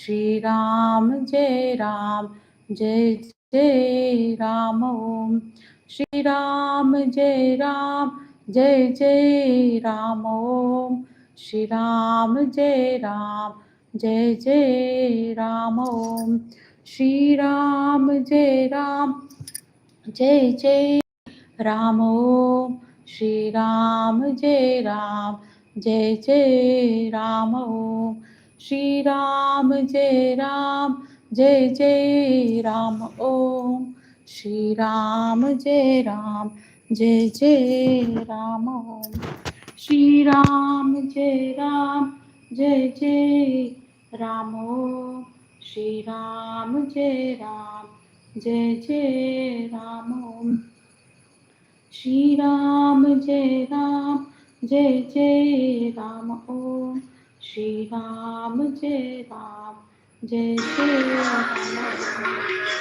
Shri Ram Jai Ram Jai Jai Ram Om. Shri Ram Jai Ram Jai Jai Ram Om. Shri Ram Jai Ram Jai Jai Ram Om. Shri Ram Jai Ram Jai Jai Ram Om. Shri Ram Jai Ram Jai Jai Ram Om. Shri Ram Jai Ram Jai Jai Ram Om. Shri Ram Jai Ram Jai Jai Ram Om. Shri Ram Jai Ram Jai Jai Ram Om. Shri Ram Jai Ram Jai Jai Ram Om. Shri Ram Jai Ram Jai Jai Ram Om. Shri Ram Jai Ram Jai Jai Ram Om.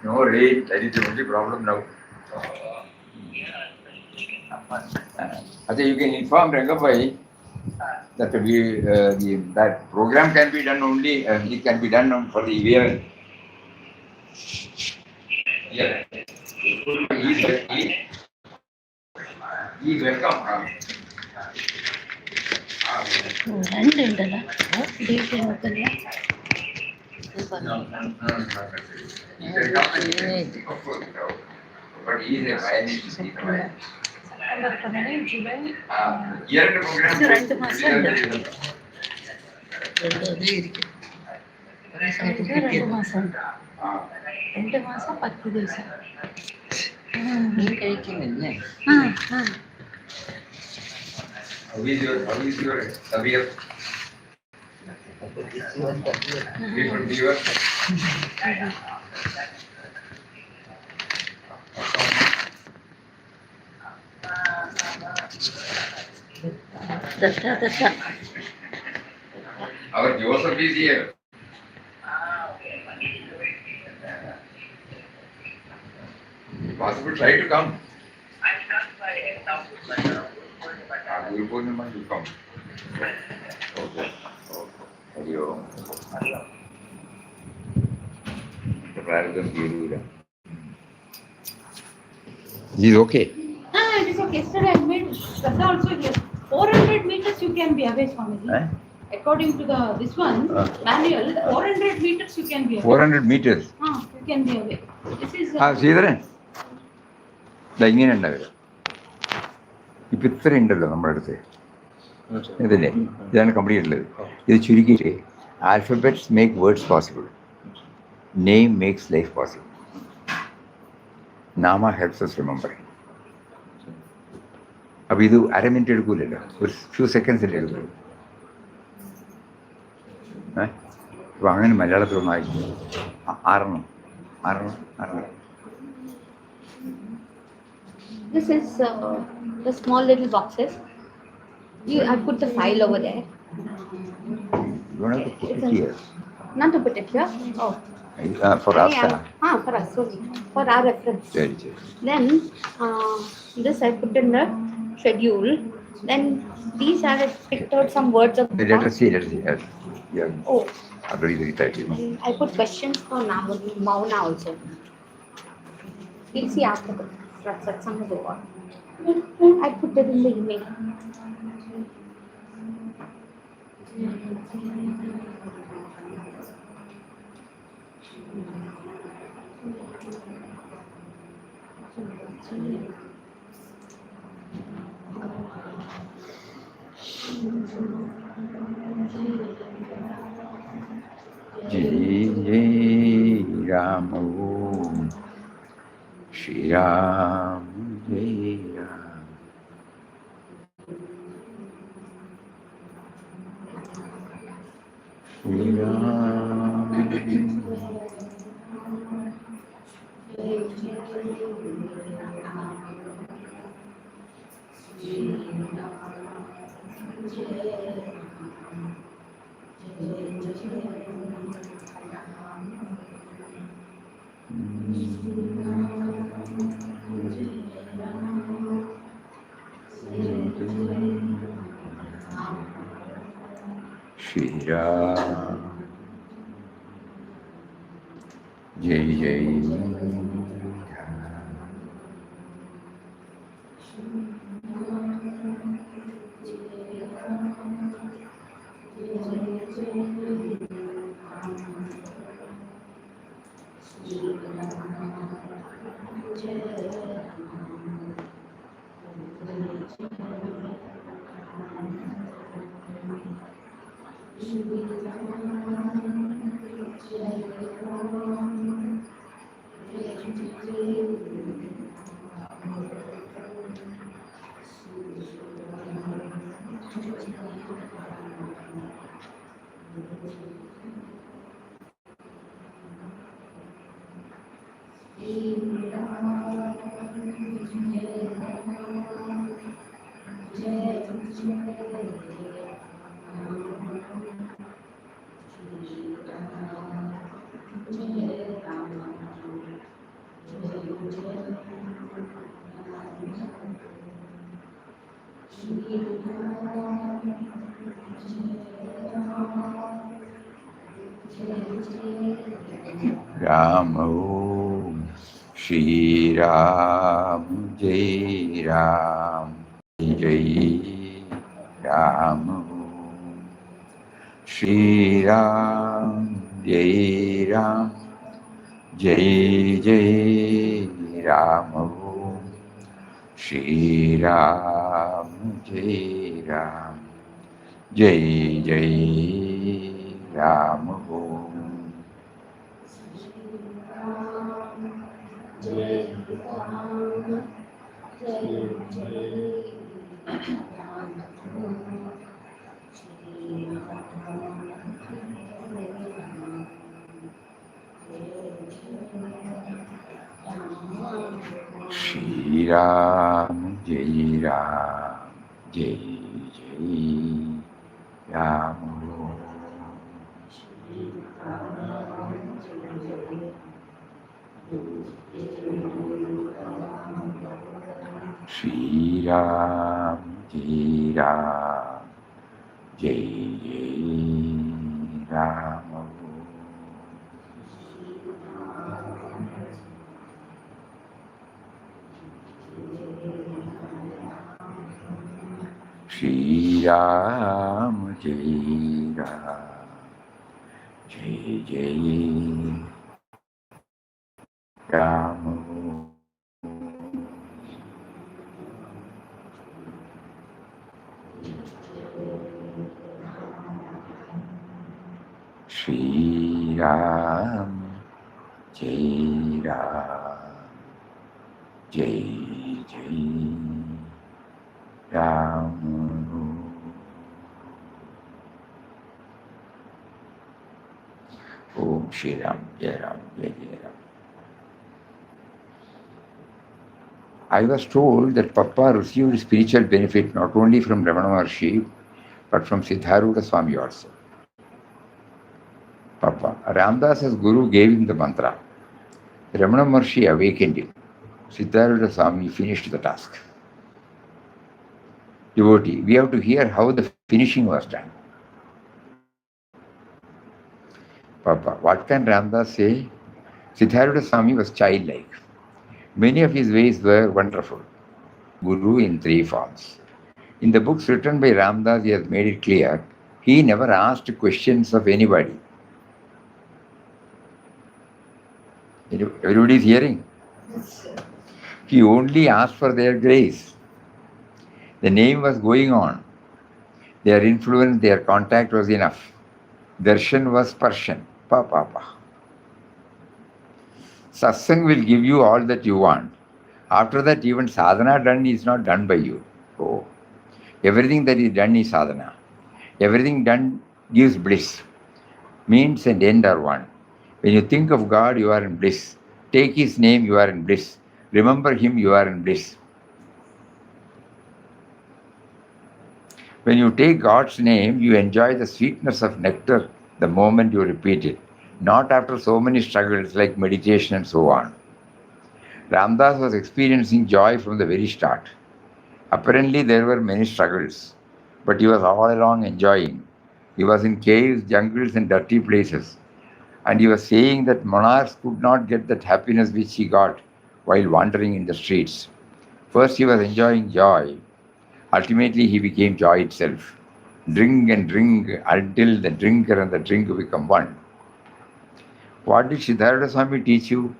No rain, that is the only problem now. You can inform Rangapai that that program can be done only, it can be done for the event. Yeah. He welcome. But he is a violinist. Year program. How is your career? Different viewer. Our Joseph is here. Possible, try to come. Guru Purnima will come. Okay. Hello. The Praradam Guru. He is okay. It is okay. Yesterday I made Shraddha also here. 400 meters you can be away, Swamiji. According to this one, manual, 400 meters you can be away. 400 meters? You can be away. This is... see there? ഇങ്ങനെ ഉണ്ടാവില്ല. ഇപ്പം ഇത്ര ഉണ്ടല്ലോ നമ്മുടെ അടുത്ത് ഇതല്ലേ, ഇതാണ് complete ഉള്ളത്. ഇത് ചുരുക്കിയിട്ട് alphabets make words possible, name makes life possible, നാമ ഹെൽപ്സ് us റിമെമ്പറിങ്. അപ്പോൾ ഇത് അരമിനിറ്റ് എടുക്കൂലല്ലോ, ഒരു ഫ്യൂ സെക്കൻഡ്സിൻ്റെ എടുക്കുള്ളൂ. അപ്പോൾ അങ്ങനെ മലയാളത്തിലൊന്നും ആയിരിക്കും. ആറണം. This is the small little boxes. I put the file over there. You don't have to put it here. Not to put it here? Oh. For us? For us, sorry. For our reference. Very. Then, this I put in the schedule. Then, these are picked out some words of... Let us see. Yeah. Oh. I put questions for Mauna also. We'll see after the satsang is over. I put it in the email. Jai Jai Ram Om Shri Ram Jai Ram. Shri Ram. Shri Ram. Jai Jai Ram. Ram Om Shri Ram Jai Ram Jai Ram Om Shri Ram Jai Ram Jai Jai Ram Om Shri Ram Jai Ram Jai Jai Ram Om. Shri Ram Jai Ram Jai Jai Ram Om. Shri Ram Jai Ram Jai Jai Ram Om. Shri Ram Jai Ram Jai Jai Ram Om. Shri Ram Jai Ram Jai Jai Ram Om. Om Shri Ram Jai Ram Jai Jai Ram. I was told that Papa received spiritual benefit not only from Ramana Maharshi but from Siddhartha Swami also. Papa. Ramdas as Guru gave him the mantra. Ramana Maharshi awakened him. Siddhartha Swami finished the task. Devotee, we have to hear how the finishing was done. Papa, what can Ramdas say? Siddhartha Swami was childlike. Many of his ways were wonderful. Guru in three forms. In the books written by Ramdas, he has made it clear he never asked questions of anybody. Everybody is hearing? He only asked for their grace. The name was going on. Their influence, their contact was enough. Darshan was Parshan. Pa, pa, pa. Satsang will give you all that you want. After that, even sadhana done is not done by you. Oh. Everything that is done is sadhana. Everything done gives bliss. Means and end are one. When you think of God, you are in bliss. Take His name, you are in bliss. Remember Him, you are in bliss. When you take God's name, you enjoy the sweetness of nectar the moment you repeat it, not after so many struggles like meditation and so on. Ramdas was experiencing joy from the very start. Apparently, there were many struggles, but he was all along enjoying. He was in caves, jungles, and dirty places. And he was saying that monarchs could not get that happiness which he got while wandering in the streets. First, he was enjoying joy. Ultimately, he became joy itself. Drink and drink until the drinker and the drink become one. What did Siddhartha Swami teach you?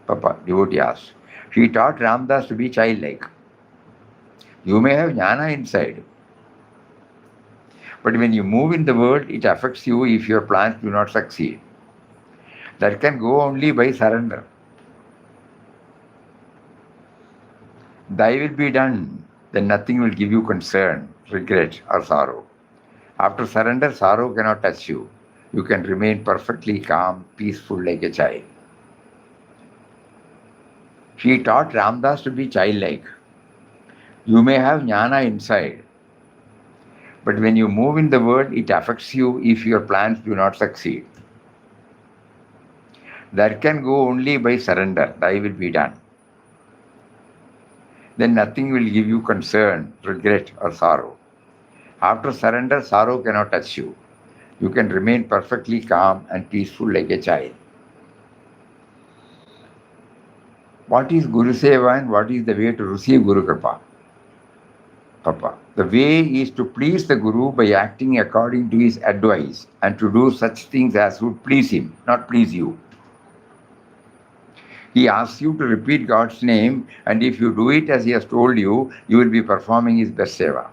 Papa, devotee asked. She taught Ramdas to be childlike. You may have jnana inside, but when you move in the world, it affects you if your plans do not succeed. That can go only by surrender. Thy will be done, then nothing will give you concern, regret, or sorrow. After surrender, sorrow cannot touch you. You can remain perfectly calm, peaceful like a child. She taught Ramdas to be childlike. You may have jnana inside, but when you move in the world, it affects you if your plans do not succeed. That can go only by surrender. Thy will be done. Then nothing will give you concern, regret, or sorrow. After surrender, sorrow cannot touch you. You can remain perfectly calm and peaceful like a child. What is Guru Seva and what is the way to receive Guru Kripa? Papa, the way is to please the Guru by acting according to his advice and to do such things as would please him, not please you. He asks you to repeat God's name, and if you do it as he has told you, you will be performing his best seva.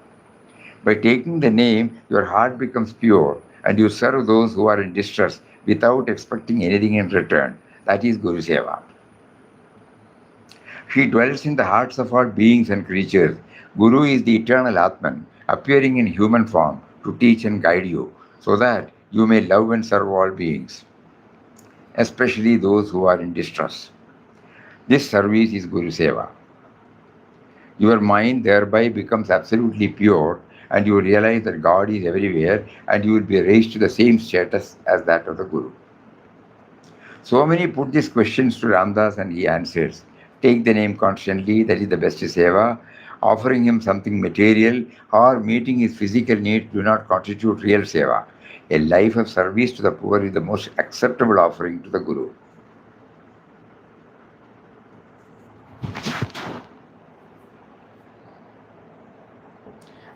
By taking the name, your heart becomes pure and you serve those who are in distress without expecting anything in return. That is Guru Seva. She dwells in the hearts of all beings and creatures. Guru is the eternal Atman, appearing in human form to teach and guide you, so that you may love and serve all beings, especially those who are in distress. This service is Guru Seva. Your mind thereby becomes absolutely pure, and you realize that God is everywhere, and you will be raised to the same status as that of the Guru. So many put these questions to Ramdas, and he answers. Take the name constantly, that is the best seva. Offering him something material or meeting his physical needs do not constitute real seva. A life of service to the poor is the most acceptable offering to the Guru.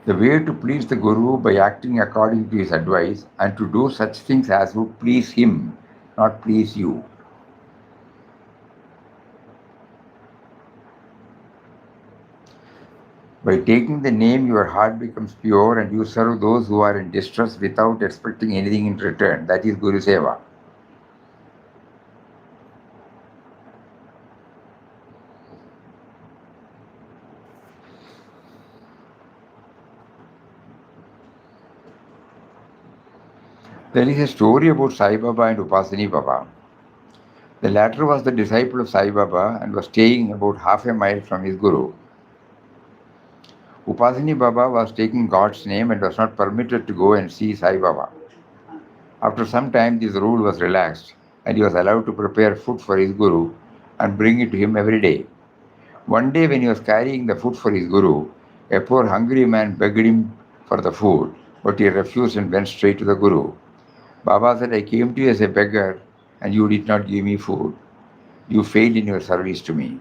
The way to please the Guru by acting according to his advice and to do such things as would please him, not please you. By taking the name, your heart becomes pure and you serve those who are in distress without expecting anything in return. That is Guru Seva. There is a story about Sai Baba and Upasani Baba. The latter was the disciple of Sai Baba and was staying about half a mile from his Guru. Upasani Baba was taking God's name and was not permitted to go and see Sai Baba. After some time, this rule was relaxed and he was allowed to prepare food for his Guru and bring it to him every day. One day, when he was carrying the food for his Guru, a poor hungry man begged him for the food, but he refused and went straight to the Guru. Baba said, I came to you as a beggar and you did not give me food. You failed in your service to me.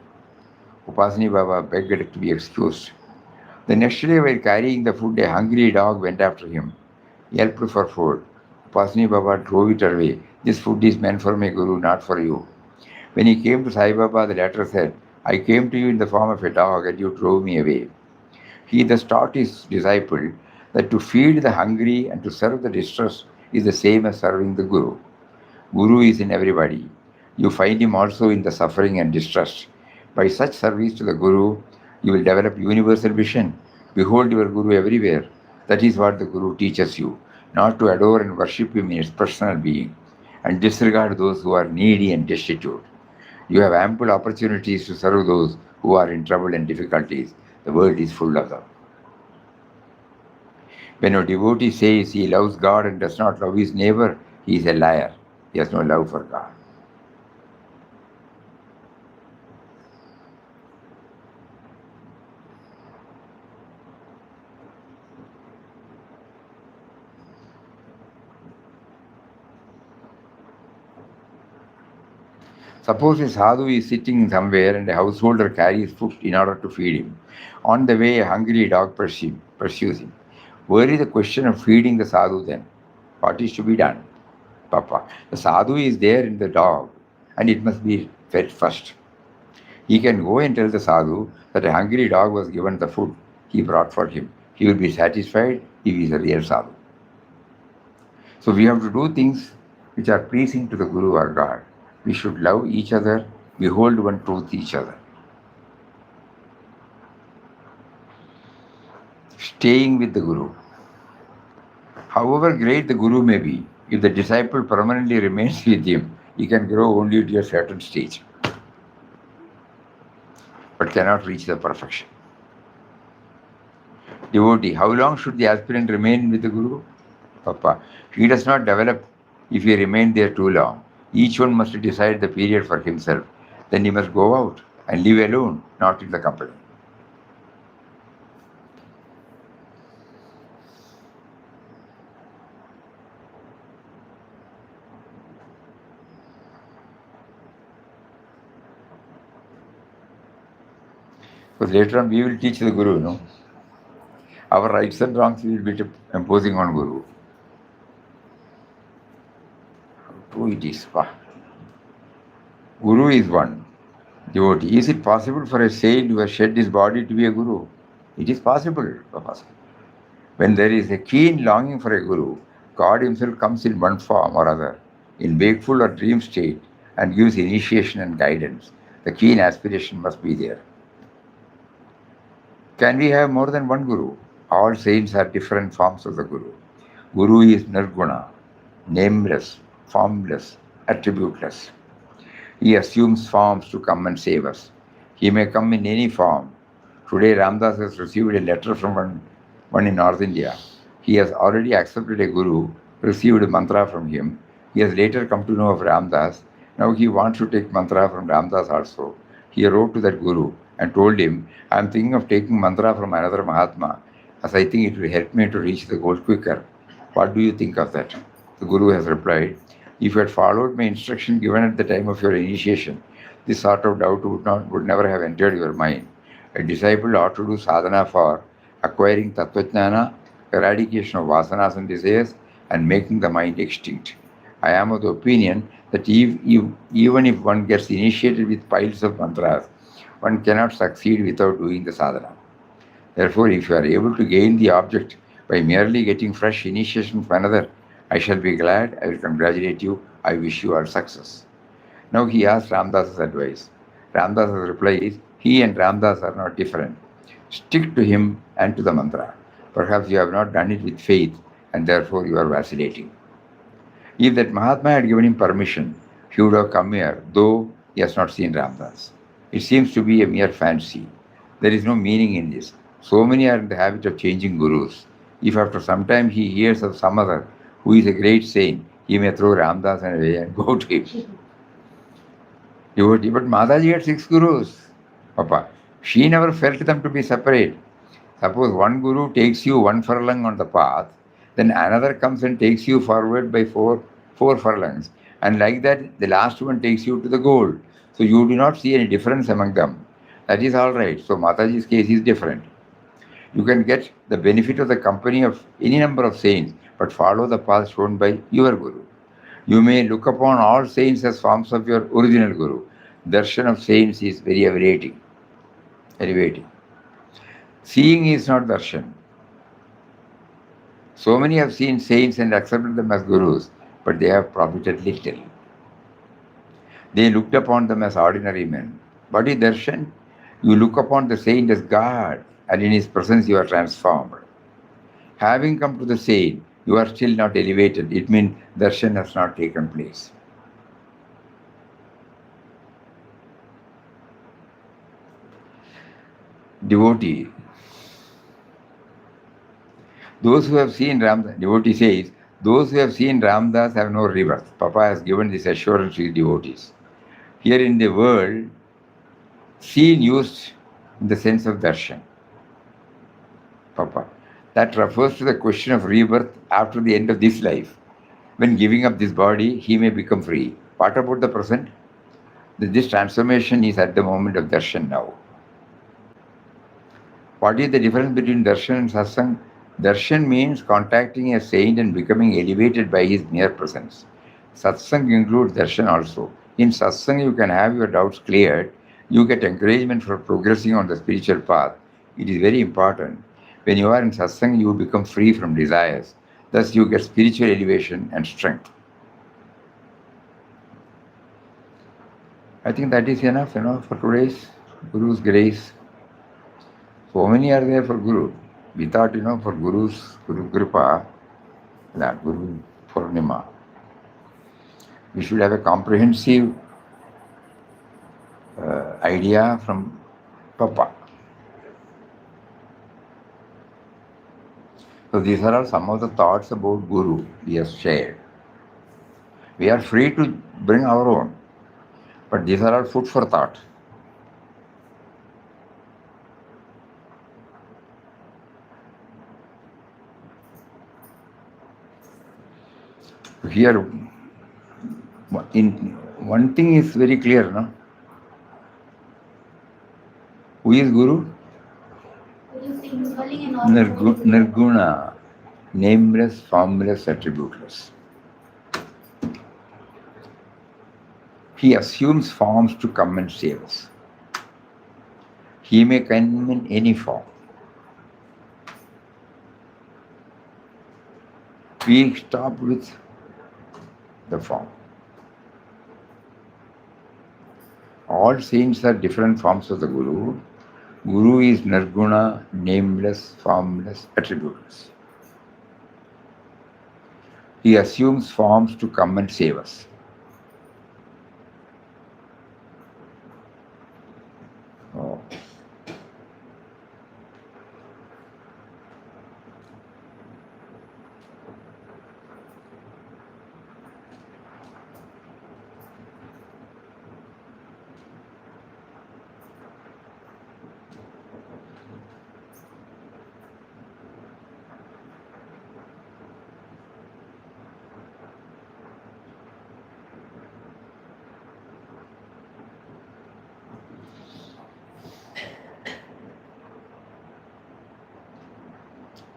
Upasani Baba begged to be excused. The next day, while carrying the food, a hungry dog went after him, yelped for food. Upasani Baba drove it away. This food is meant for my Guru, not for you. When he came to Sai Baba, the latter said, I came to you in the form of a dog and you drove me away. He thus taught his disciple that to feed the hungry and to serve the distressed is the same as serving the Guru. Guru is in everybody. You find him also in the suffering and distress. By such service to the Guru, you will develop universal vision. Behold your Guru everywhere. That is what the Guru teaches you, not to adore and worship him in his personal being, and disregard those who are needy and destitute. You have ample opportunities to serve those who are in trouble and difficulties. The world is full of them. When a devotee says he loves God and does not love his neighbor, he is a liar. He has no love for God. Suppose a sadhu is sitting somewhere and a householder carries food in order to feed him. On the way, a hungry dog pursues him. Where is the question of feeding the sadhu then? What is to be done? Papa, the sadhu is there in the dog and it must be fed first. He can go and tell the sadhu that a hungry dog was given the food he brought for him. He will be satisfied if he is a real sadhu. So we have to do things which are pleasing to the Guru or God. We should love each other, behold one truth each other. Staying with the Guru. However great the Guru may be, if the disciple permanently remains with him, he can grow only to a certain stage, but cannot reach the perfection. Devotee, how long should the aspirant remain with the Guru? Papa, he does not develop if he remains there too long. Each one must decide the period for himself. Then he must go out and live alone, not in the company. Because later on we will teach the Guru, no? Our rights and wrongs we will be imposing on Guru. How it is? Guru is one. Devotee. Is it possible for a saint who has shed his body to be a Guru? It is possible. When there is a keen longing for a Guru, God himself comes in one form or other, in wakeful or dream state, and gives initiation and guidance. The keen aspiration must be there. Can we have more than one Guru? All saints are different forms of the Guru. Guru is Nirguna, nameless, formless, attributeless. He assumes forms to come and save us. He may come in any form. Today Ramdas has received a letter from one in North India. He has already accepted a Guru, received a mantra from him. He has later come to know of Ramdas. Now he wants to take mantra from Ramdas also. He wrote to that Guru and told him, I am thinking of taking mantra from another Mahatma, as I think it will help me to reach the goal quicker. What do you think of that? The Guru has replied, if you had followed my instruction given at the time of your initiation, this sort of doubt would never have entered your mind. A disciple ought to do sadhana for acquiring tattvajnana, eradication of vasanas and desires, and making the mind extinct. I am of the opinion that even if one gets initiated with piles of mantras, one cannot succeed without doing the sadhana. Therefore, if you are able to gain the object by merely getting fresh initiation from another, I shall be glad, I will congratulate you, I wish you all success. Now he asked Ramdas's advice. Ramdas's reply is, he and Ramdas are not different. Stick to him and to the mantra. Perhaps you have not done it with faith and therefore you are vacillating. If that Mahatma had given him permission, he would have come here, though he has not seen Ramdas. It seems to be a mere fancy. There is no meaning in this. So many are in the habit of changing gurus. If after some time he hears of some other who is a great saint, he may throw Ramdas away and go to him. Devotee, but Mataji had 6 gurus. Papa, she never felt them to be separate. Suppose one guru takes you 1 furlong on the path, then another comes and takes you forward by four furlongs. And like that, the last one takes you to the goal. So you do not see any difference among them. That is all right. So Mataji's case is different. You can get the benefit of the company of any number of saints, but follow the path shown by your Guru. You may look upon all saints as forms of your original Guru. Darshan of saints is very elevating. Seeing is not darshan. So many have seen saints and accepted them as gurus, but they have profited little. They looked upon them as ordinary men. What is darshan? You look upon the saint as God, and in his presence you are transformed. Having come to the saint, you are still not elevated. It means darshan has not taken place. Devotee. Those who have seen Ramdas, devotee says, those who have seen Ramdas have no rebirth. Papa has given this assurance to his devotees. Here in the world, seen used in the sense of darshan. Papa. That refers to the question of rebirth after the end of this life. When giving up this body, he may become free. What about the present? This transformation is at the moment of darshan now. What is the difference between darshan and satsang? Darshan means contacting a saint and becoming elevated by his mere presence. Satsang includes darshan also. In satsang, you can have your doubts cleared. You get encouragement for progressing on the spiritual path. It is very important. When you are in satsang, you become free from desires. Thus, you get spiritual elevation and strength. I think that is enough, for today's Guru's grace. So many are there for Guru. We thought, for Guru's Guru Kripa, that Guru Purnima, we should have a comprehensive idea from Papa. So these are all some of the thoughts about Guru we have shared. We are free to bring our own, but these are all food for thought. Here, one thing is very clear, no? Who is Guru? Nirguna, nameless, formless, attributeless. He assumes forms to come and save us. He may come in any form. We stop with the form. All saints are different forms of the Guru. Guru is Nirguna, nameless, formless, attributeless. He assumes forms to come and save us. Oh.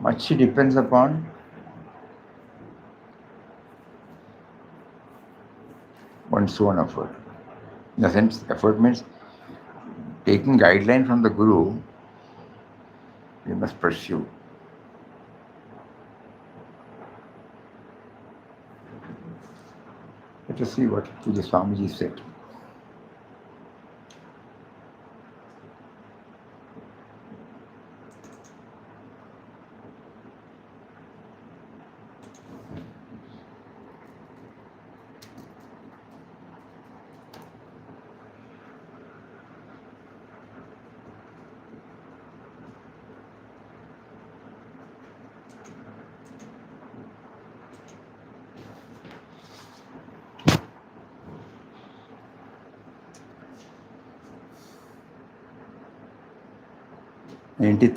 Much depends upon one's own effort. In the sense, effort means taking guideline from the Guru, we must pursue. Let us see what the Swamiji said.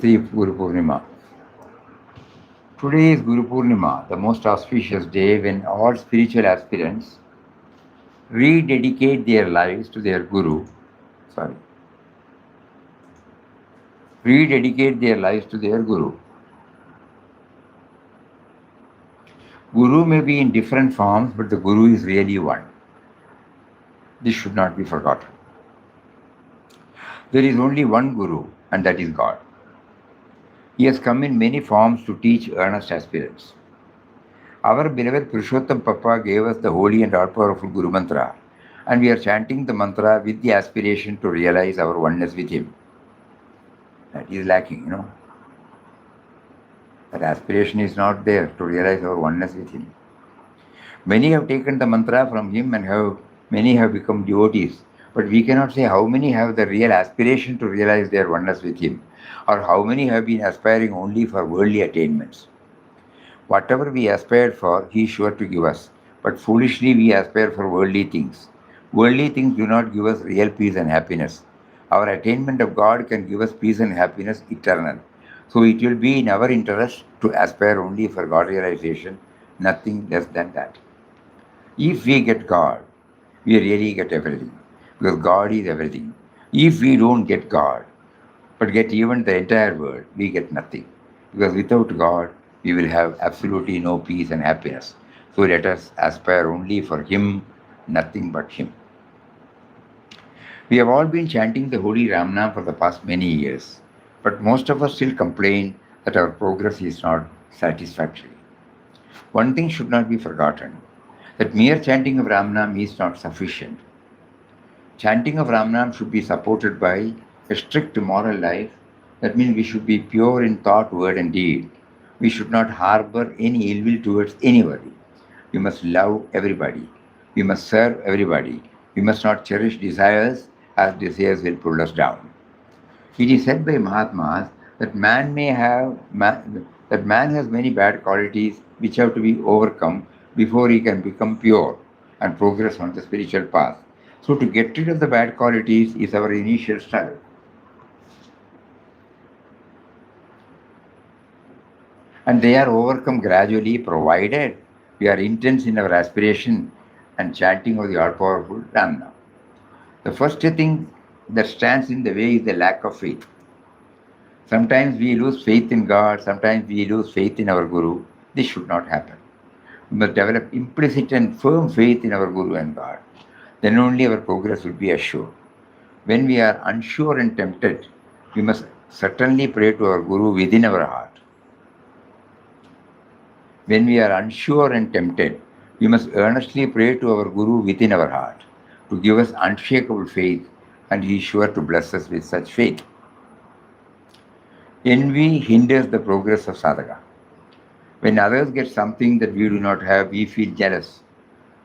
Guru Purnima. Today is Guru Purnima, the most auspicious day when all spiritual aspirants rededicate their lives to their Guru. rededicate their lives to their Guru. Guru may be in different forms, but the Guru is really one. This should not be forgotten. There is only one Guru, and that is God. He has come in many forms to teach earnest aspirants. Our beloved Purushottam Papa gave us the holy and all-powerful Guru Mantra, and we are chanting the mantra with the aspiration to realize our oneness with Him. That is lacking, That aspiration is not there to realize our oneness with Him. Many have taken the mantra from Him and many have become devotees, but we cannot say how many have the real aspiration to realize their oneness with Him, or how many have been aspiring only for worldly attainments. Whatever we aspired for, He is sure to give us, but foolishly we aspire for worldly things. Worldly things do not give us real peace and happiness. Our attainment of God can give us peace and happiness eternal. So it will be in our interest to aspire only for God realization, nothing less than that. If we get God, we really get everything, because God is everything. If we don't get God, but get even the entire world, we get nothing, because without God, we will have absolutely no peace and happiness. So let us aspire only for Him, nothing but Him. We have all been chanting the holy Ramnam for the past many years, but most of us still complain that our progress is not satisfactory. One thing should not be forgotten, that mere chanting of Ramnam is not sufficient. Chanting of Ramnam should be supported by a strict moral life. That means we should be pure in thought, word and deed. We should not harbor any ill will towards anybody. We must love everybody. We must serve everybody. We must not cherish desires, as desires will pull us down. It is said by Mahatmas that man has many bad qualities which have to be overcome before he can become pure and progress on the spiritual path. So to get rid of the bad qualities is our initial struggle. And they are overcome gradually, provided we are intense in our aspiration and chanting of the all-powerful Ramnam. The first thing that stands in the way is the lack of faith. Sometimes we lose faith in God, sometimes we lose faith in our Guru. This should not happen. We must develop implicit and firm faith in our Guru and God. Then only our progress will be assured. When we are unsure and tempted, we must certainly pray to our Guru within our heart. When we are unsure and tempted, we must earnestly pray to our Guru within our heart to give us unshakable faith, and He is sure to bless us with such faith. Envy hinders the progress of sadhaka. When others get something that we do not have, we feel jealous.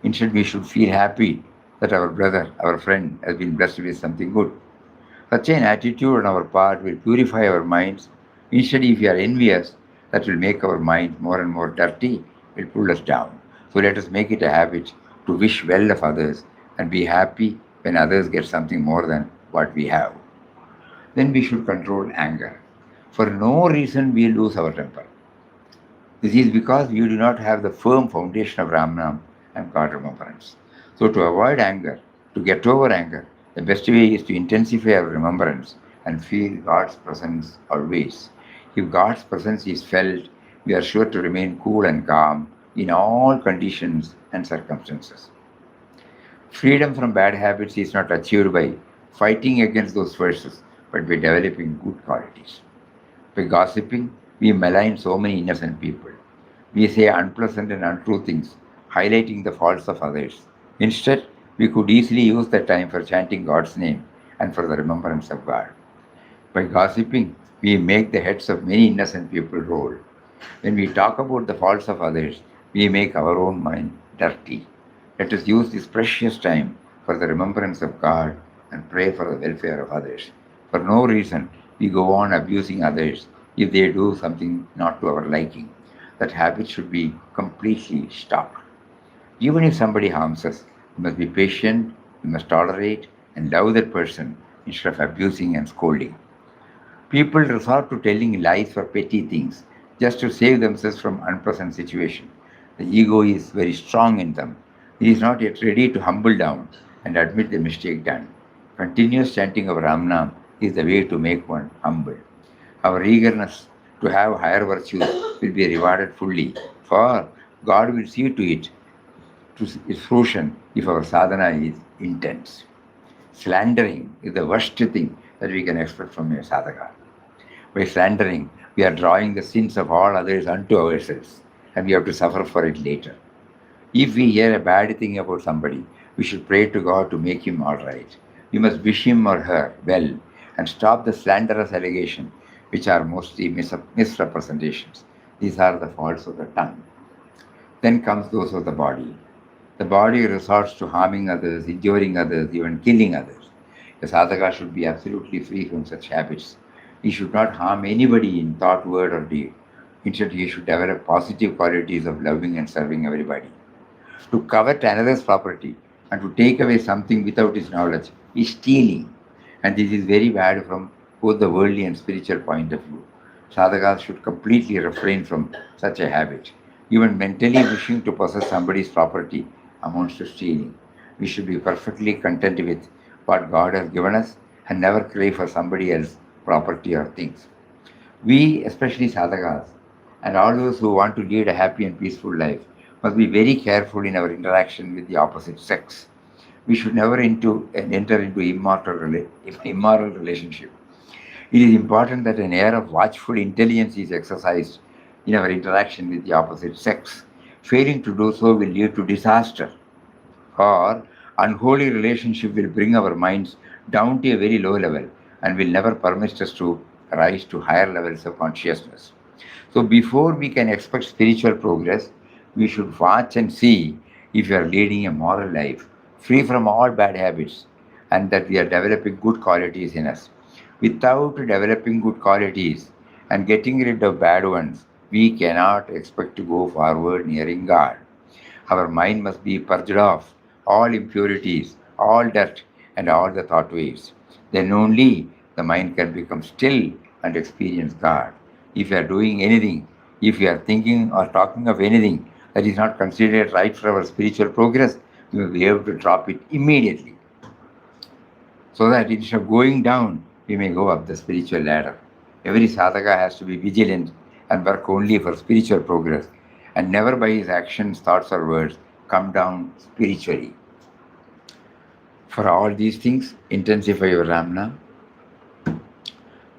Instead, we should feel happy that our brother, our friend, has been blessed with something good. Such an attitude on our part will purify our minds. Instead, if we are envious, that will make our mind more and more dirty, will pull us down. So let us make it a habit to wish well of others and be happy when others get something more than what we have. Then we should control anger. For no reason we lose our temper. This is because we do not have the firm foundation of Ramnam and God remembrance. So to avoid anger, to get over anger, the best way is to intensify our remembrance and feel God's presence always. If God's presence is felt, we are sure to remain cool and calm in all conditions and circumstances. Freedom from bad habits is not achieved by fighting against those forces, but by developing good qualities. By gossiping, we malign so many innocent people. We say unpleasant and untrue things, highlighting the faults of others. Instead, we could easily use that time for chanting God's name and for the remembrance of God. By gossiping, we make the heads of many innocent people roll. When we talk about the faults of others, we make our own mind dirty. Let us use this precious time for the remembrance of God and pray for the welfare of others. For no reason, we go on abusing others if they do something not to our liking. That habit should be completely stopped. Even if somebody harms us, we must be patient, we must tolerate and love that person instead of abusing and scolding. People resort to telling lies for petty things just to save themselves from unpleasant situations. The ego is very strong in them. It is not yet ready to humble down and admit the mistake done. Continuous chanting of Ramnam is the way to make one humble. Our eagerness to have higher virtues will be rewarded fully, for God will see to it to its fruition if our sadhana is intense. Slandering is the worst thing that we can expect from a sadhaka. By slandering, we are drawing the sins of all others unto ourselves, and we have to suffer for it later. If we hear a bad thing about somebody, we should pray to God to make him all right. We must wish him or her well and stop the slanderous allegation, which are mostly misrepresentations. These are the faults of the tongue. Then comes those of the body. The body resorts to harming others, injuring others, even killing others. A sadhaka should be absolutely free from such habits. He should not harm anybody in thought, word, or deed. Instead, he should develop positive qualities of loving and serving everybody. To covet another's property and to take away something without his knowledge is stealing. And this is very bad from both the worldly and spiritual point of view. Sadhakas should completely refrain from such a habit. Even mentally wishing to possess somebody's property amounts to stealing. We should be perfectly content with what God has given us and never crave for somebody else's property or things. We, especially sadhakas, and all those who want to lead a happy and peaceful life, must be very careful in our interaction with the opposite sex. We should never enter into immoral relationship. It is important that an air of watchful intelligence is exercised in our interaction with the opposite sex. Failing to do so will lead to disaster, or unholy relationship will bring our minds down to a very low level and will never permit us to rise to higher levels of consciousness. So before we can expect spiritual progress, we should watch and see if we are leading a moral life, free from all bad habits, and that we are developing good qualities in us. Without developing good qualities and getting rid of bad ones, we cannot expect to go forward nearing God. Our mind must be purged of all impurities, all dirt, and all the thought waves. Then only the mind can become still and experience God. If you are doing anything, if you are thinking or talking of anything that is not considered right for our spiritual progress, you will be able to drop it immediately. So that instead of going down, we may go up the spiritual ladder. Every sadhaka has to be vigilant and work only for spiritual progress, and never by his actions, thoughts, or words come down spiritually. For all these things, intensify your Ramna.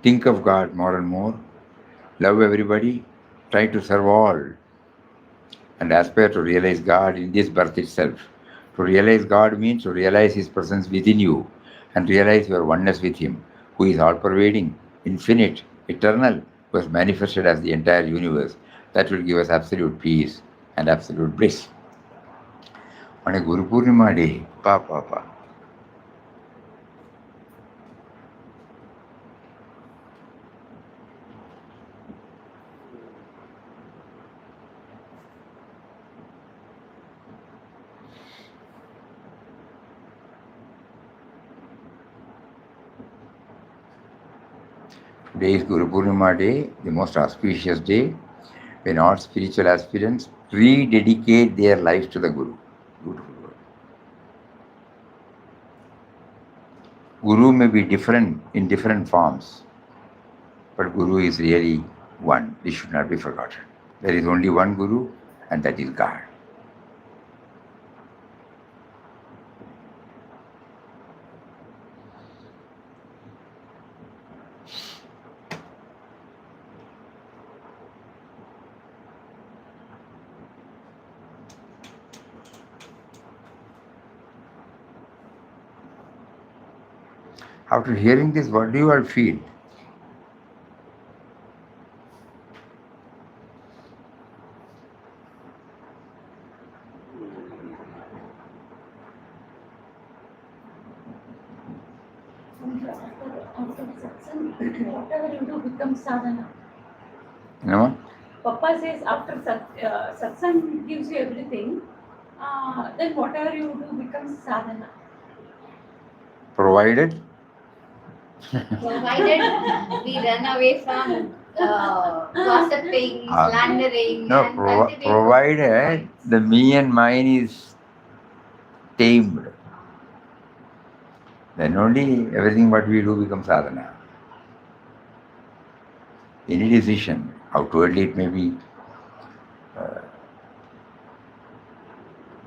Think of God more and more. Love everybody. Try to serve all. And aspire to realize God in this birth itself. To realize God means to realize His presence within you and realize your oneness with Him, who is all pervading, infinite, eternal, who has manifested as the entire universe. That will give us absolute peace and absolute bliss. On a Guru Purnima day, pa. Today is Guru Purnima day, the most auspicious day, when all spiritual aspirants rededicate their lives to the Guru. Beautiful word. Guru may be different in different forms, but Guru is really one. This should not be forgotten. There is only one Guru, and that is God. After hearing this, what do you all feel? After satsang, whatever you do becomes sadhana. No? Papa says after satsang gives you everything, then whatever you do becomes sadhana. Provided We run away from gossiping, slandering, no, and cultivate provided the me and mine is tamed. Then only everything what we do becomes sadhana. any decision, outwardly it may be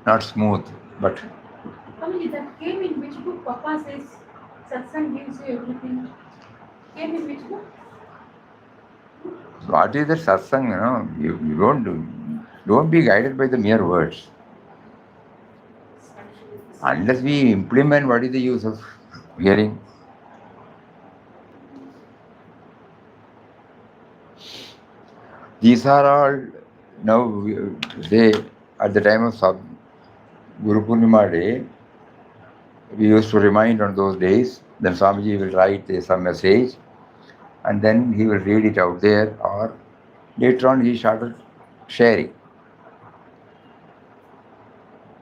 not smooth, but Swamiji, that came in which book? Papa says Satsang gives you everything. Came in which book? what is the satsang? You don't be guided by the mere words. Unless we implement, what is the use of hearing? These are all now, they, at the time of Guru Purnima day, we used to remind on those days, then Swamiji will write some message and then he will read it out there, or later on he started sharing.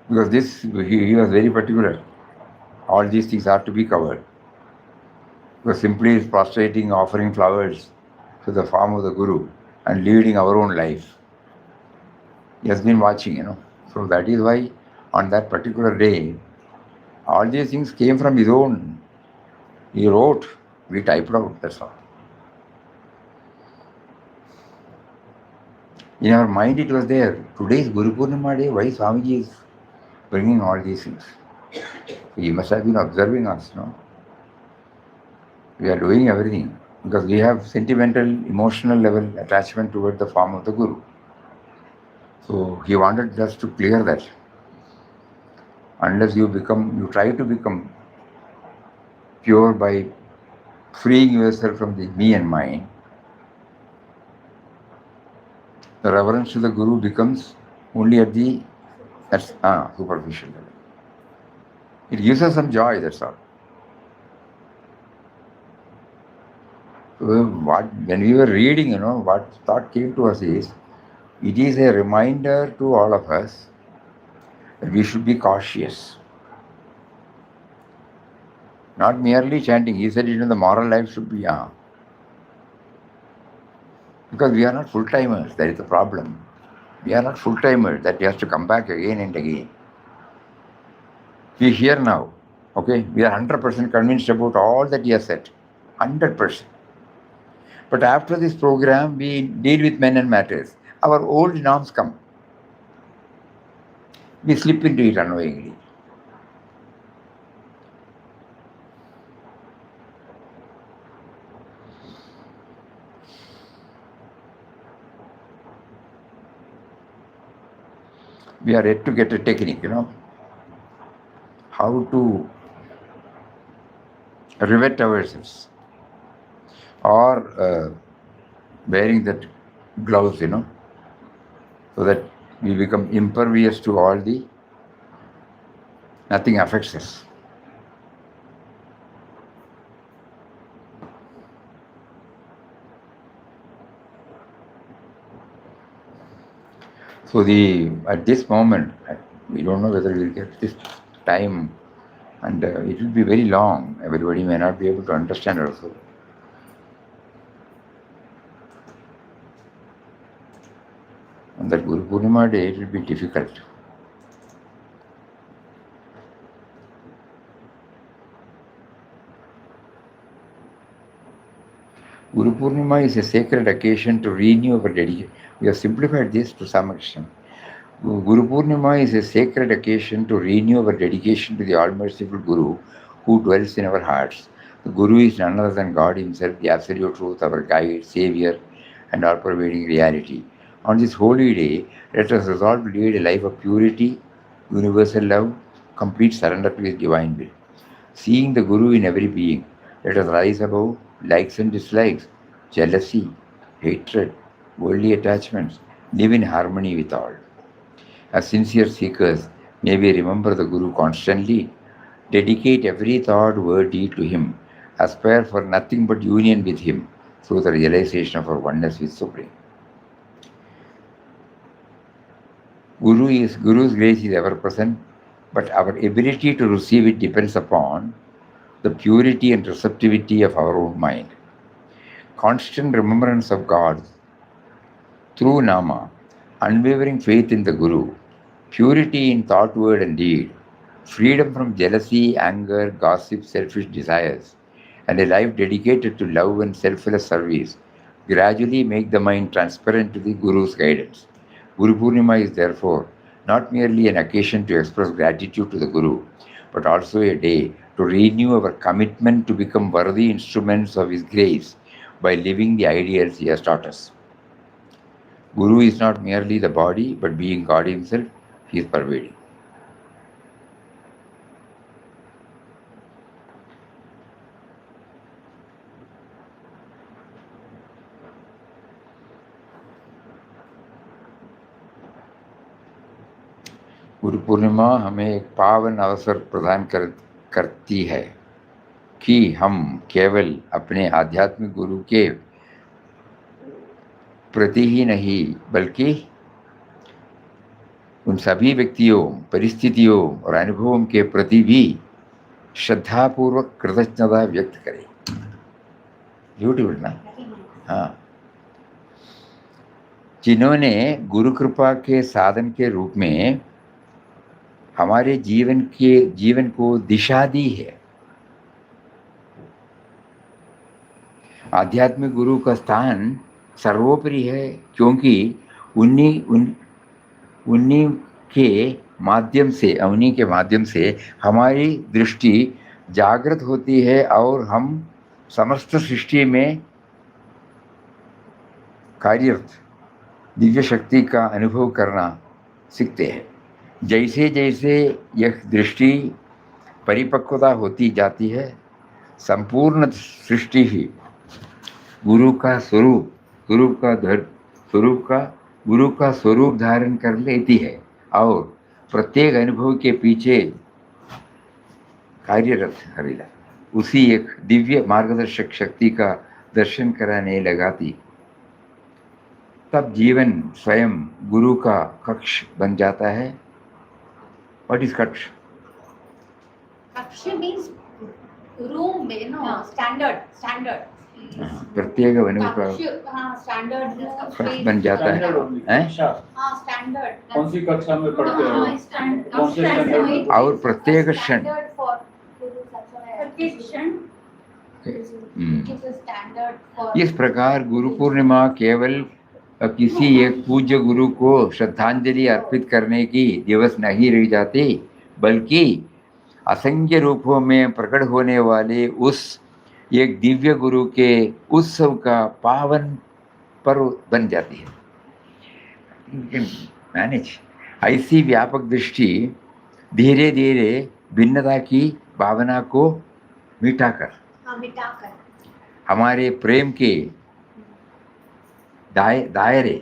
Because he was very particular. All these things are to be covered. Because simply prostrating, offering flowers to the form of the Guru and leading our own life. He has been watching. So that is why on that particular day, all these things came from his own. He wrote, we typed out, that's all. In our mind it was there. Today is Guru Purnima day, why Swamiji is bringing all these things? He must have been observing us, We are doing everything because we have sentimental, emotional level attachment toward the form of the Guru. So he wanted us to clear that. Unless you try to become pure by freeing yourself from the me and mine, the reverence to the Guru becomes only at the superficial level. It gives us some joy, that's all. So when we were reading, what thought came to us is, it is a reminder to all of us that we should be cautious. Not merely chanting. He said, the moral life should be, because we are not full-timers, that is the problem. We are not full-timers, that we have to come back again and again. We hear now, okay, we are 100% convinced about all that he has said, 100%. But after this program, we deal with men and matters. Our old norms come. We slip into it unknowingly. We are yet to get a technique, how to rivet ourselves, or wearing that gloves, so that we become impervious to all nothing affects us. So at this moment, we don't know whether we'll get this time, and it will be very long. Everybody may not be able to understand also. On that Guru Purnima day, it will be difficult. Guru Purnima is a sacred occasion to renew our dedication. We have simplified this to some extent. Guru Purnima is a sacred occasion to renew our dedication to the all-merciful Guru who dwells in our hearts. The Guru is none other than God Himself, the absolute truth, our guide, savior, and all-pervading reality. On this holy day, let us resolve to lead a life of purity, universal love, complete surrender to His divine will. Seeing the Guru in every being, let us rise above likes and dislikes, jealousy, hatred, worldly attachments, live in harmony with all. As sincere seekers, may we remember the Guru constantly, dedicate every thought, word, deed to Him, aspire for nothing but union with Him through the realization of our oneness with Supreme. Guru's grace is ever present, but our ability to receive it depends upon the purity and receptivity of our own mind. Constant remembrance of God through Nama, unwavering faith in the Guru, purity in thought, word and deed, freedom from jealousy, anger, gossip, selfish desires, and a life dedicated to love and selfless service gradually make the mind transparent to the Guru's guidance. Guru Purnima is therefore not merely an occasion to express gratitude to the Guru, but also a day to renew our commitment to become worthy instruments of His grace by living the ideals He has taught us. Guru is not merely the body, but being God Himself, He is pervading. Guru Purnima हमें एक पावन अवसर प्रदान करती है कि हम केवल अपने आध्यात्मिक गुरु के प्रति ही नहीं बल्कि उन सभी व्यक्तियों, परिस्थितियों और अनुभवों के प्रति भी श्रद्धापूर्वक कृतज्ञता व्यक्त करें. ब्यूटीफुल ना? हाँ. जिन्होंने गुरु कृपा के साधन के रूप में हमारे जीवन को दिशा दी है. आध्यात्मिक गुरु का स्थान सर्वोपरि है, क्योंकि उन्हीं के माध्यम से हमारी दृष्टि जागृत होती है और हम समस्त सृष्टि में कार्यरत दिव्य शक्ति का अनुभव करना सीखते हैं. जैसे जैसे यह दृष्टि परिपक्वता होती जाती है, संपूर्ण सृष्टि ही गुरु का स्वरूप धारण कर लेती है और प्रत्येक अनुभव के पीछे कार्यरत हरिला उसी एक दिव्य मार्गदर्शक शक्ति का दर्शन कराने लगाती. तब जीवन स्वयं गुरु का कक्ष बन जाता है. What is कक्ष? Kaksha means room, standard. प्रत्येक अनुभव का स्टैंडर्ड कक्ष बन जाता है. स्टैंडर्ड. कौन सी कक्षा में पढ़ते हो? कौन से स्टैंडर्ड? और प्रत्येक क्षण इस प्रकार गुरु पूर्णिमा केवल किसी एक पूज्य गुरु को श्रद्धांजलि अर्पित करने की दिवस नहीं रह जाती, बल्कि असंख्य रूपों में प्रकट होने वाले उस एक दिव्य गुरु के उत्सव का पावन पर्व बन जाती है. मैनेज ऐसी व्यापक दृष्टि धीरे धीरे भिन्नता की भावना को मिटाकर हमारे प्रेम के दायरे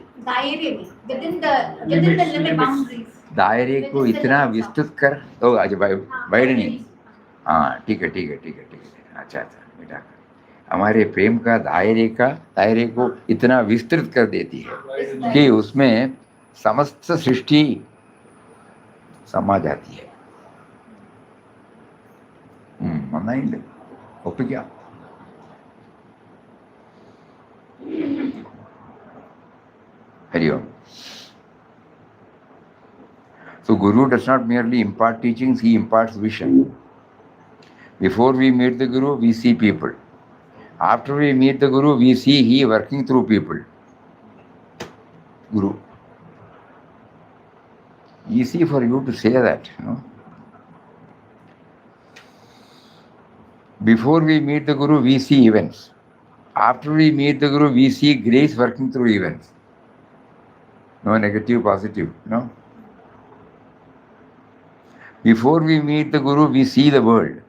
दायरे को इतना विस्तृत कर तो आज वाइडनिंग. हाँ ठीक है. अच्छा मिटाकर हमारे प्रेम का दायरे को इतना विस्तृत कर देती है कि उसमें समस्त सृष्टि समा जाती है. नന്നായിണ്ട്. ഒപ്പിക്കാം. Hari Om. So Guru does not merely impart teachings, he imparts vision. Before we meet the Guru, we see people. After we meet the Guru, we see he working through people. Guru. Easy for you to say that, Before we meet the Guru, we see events. After we meet the Guru, we see grace working through events. No negative, positive, Before we meet the Guru, we see the world.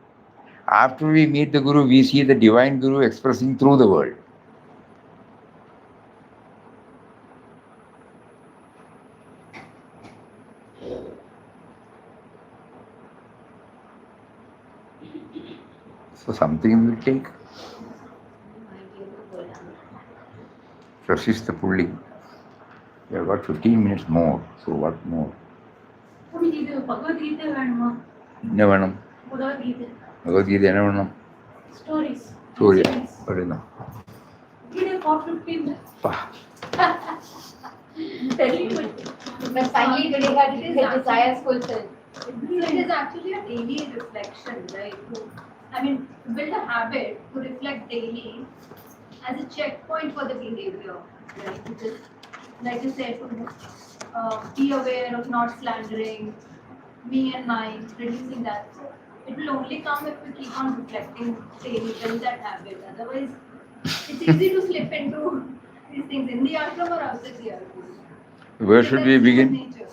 After we meet the Guru, we see the divine Guru expressing through the world. So something will take. Resist the pulling. We have got 15 minutes more. So what more? என்ன வேணும்? பகவத்கீதை என்ன வேணும்? Story படிக்கணும். But finally today had his desires fulfilled. It is actually a daily reflection, right? To build a habit to reflect daily as a checkpoint for the behavior, right? Because, like you said, be aware of not slandering, me and mine, reducing that. So it will only come if we keep on reflecting daily, build that habit. Otherwise, it's easy to slip into these things in the ashram or outside the ashram. Where should we begin? Nature.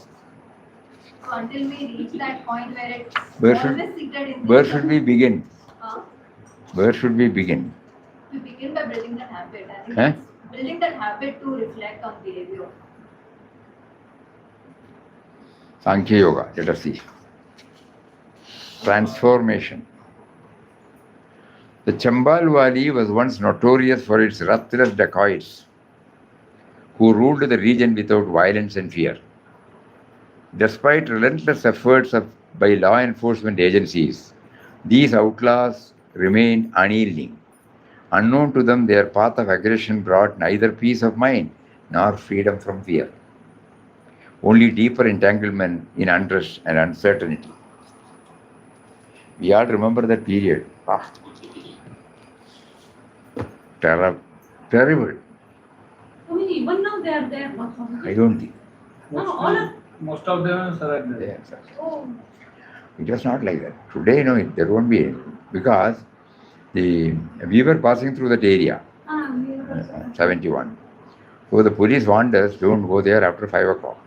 So until we reach that point where it's Where always seated in Where should we begin? Huh? Where should we begin? We begin by building that habit. I think Huh? it's building that habit to reflect on behavior. Sankhya Yoga, let us see. Transformation. The Chambal Valley was once notorious for its ruthless dacoits who ruled the region without violence and fear. Despite relentless efforts by law enforcement agencies, these outlaws remained unyielding. Unknown to them, their path of aggression brought neither peace of mind nor freedom from fear, only deeper entanglement in unrest and uncertainty. We all remember that period. Terrible. I mean, even now they are there. Not Swamiji. I don't think. No, all of Most of them are surrendered. Yes. oh, It was not like that. Today, no, there won't be any, because we were passing through that area, we are 71. So the police warned us, don't go there after 5 o'clock.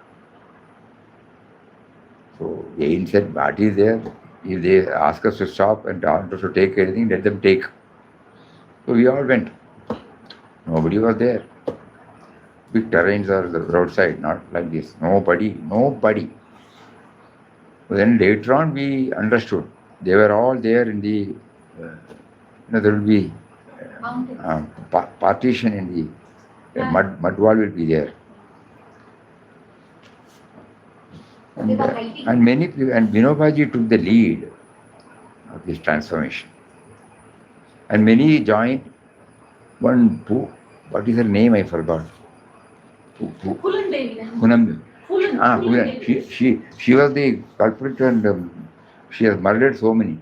So Jain said, what is there? If they ask us to stop and ask us to take anything, let them take. So we all went. Nobody was there. Big terrains are the roadside, not like this. Nobody. Then later on we understood. They were all there in the, there will be partition in the mud wall will be there. And many people, and Vinobaji took the lead of this transformation. And many joined. What is her name? I forgot. Pulan Devi. Punam. Pulan Devi. She was the culprit, and she has murdered so many.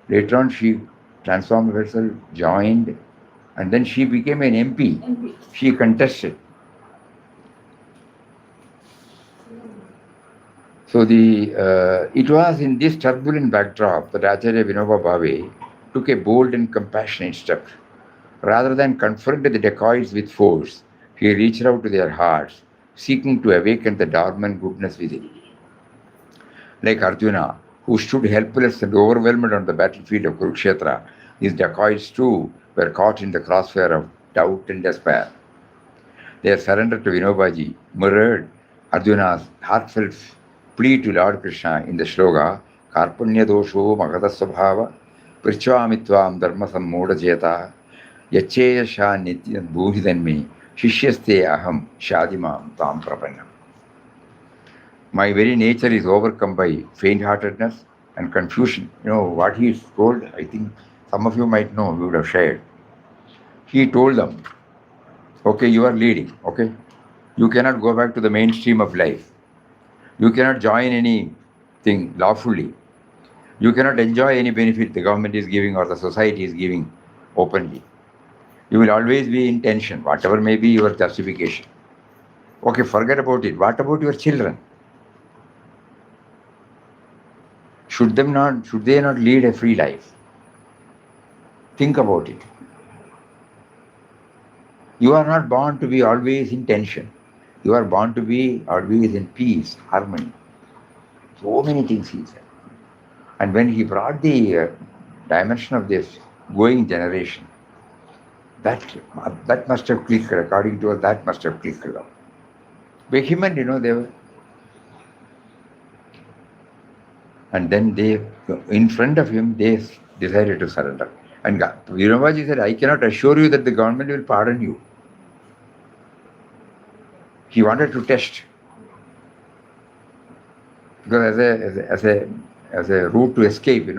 Later on, she transformed herself, joined, and then she became an MP. She contested. So it was in this turbulent backdrop that Acharya Vinoba Bhave took a bold and compassionate step. Rather than confront the dacoits with force, he reached out to their hearts, seeking to awaken the dormant goodness within. Like Arjuna, who stood helpless and overwhelmed on the battlefield of Kurukshetra, these dacoits too were caught in the crossfire of doubt and despair. Their surrender to Vinobaji mirrored Arjuna's heartfelt plea to Lord Krishna in the shloka Karpanya dosho magadasvabhava Prichvamitvam dharma sammoda jeta Yacheya sha nityan bhuhidanme Shishyaste aham shadimam tam prapannam. My very nature is overcome by faint-heartedness and confusion. You know what he told? I think some of you might know, we would have shared. He told them, okay, you are leading, okay? You cannot go back to the mainstream of life. You cannot join anything lawfully. You cannot enjoy any benefit the government is giving or the society is giving openly. You will always be in tension, whatever may be your justification. Okay, forget about it. What about your children? Should they not lead a free life? Think about it. You are not born to be always in tension. You are born to be always in peace, harmony. So many things he said. And when he brought the dimension of this going generation, that must have clicked, according to us, that must have clicked. Vehement, they were. And then in front of him, they decided to surrender. And Vinobaji said, I cannot assure you that the government will pardon you. He wanted to test. Because as a route to escape,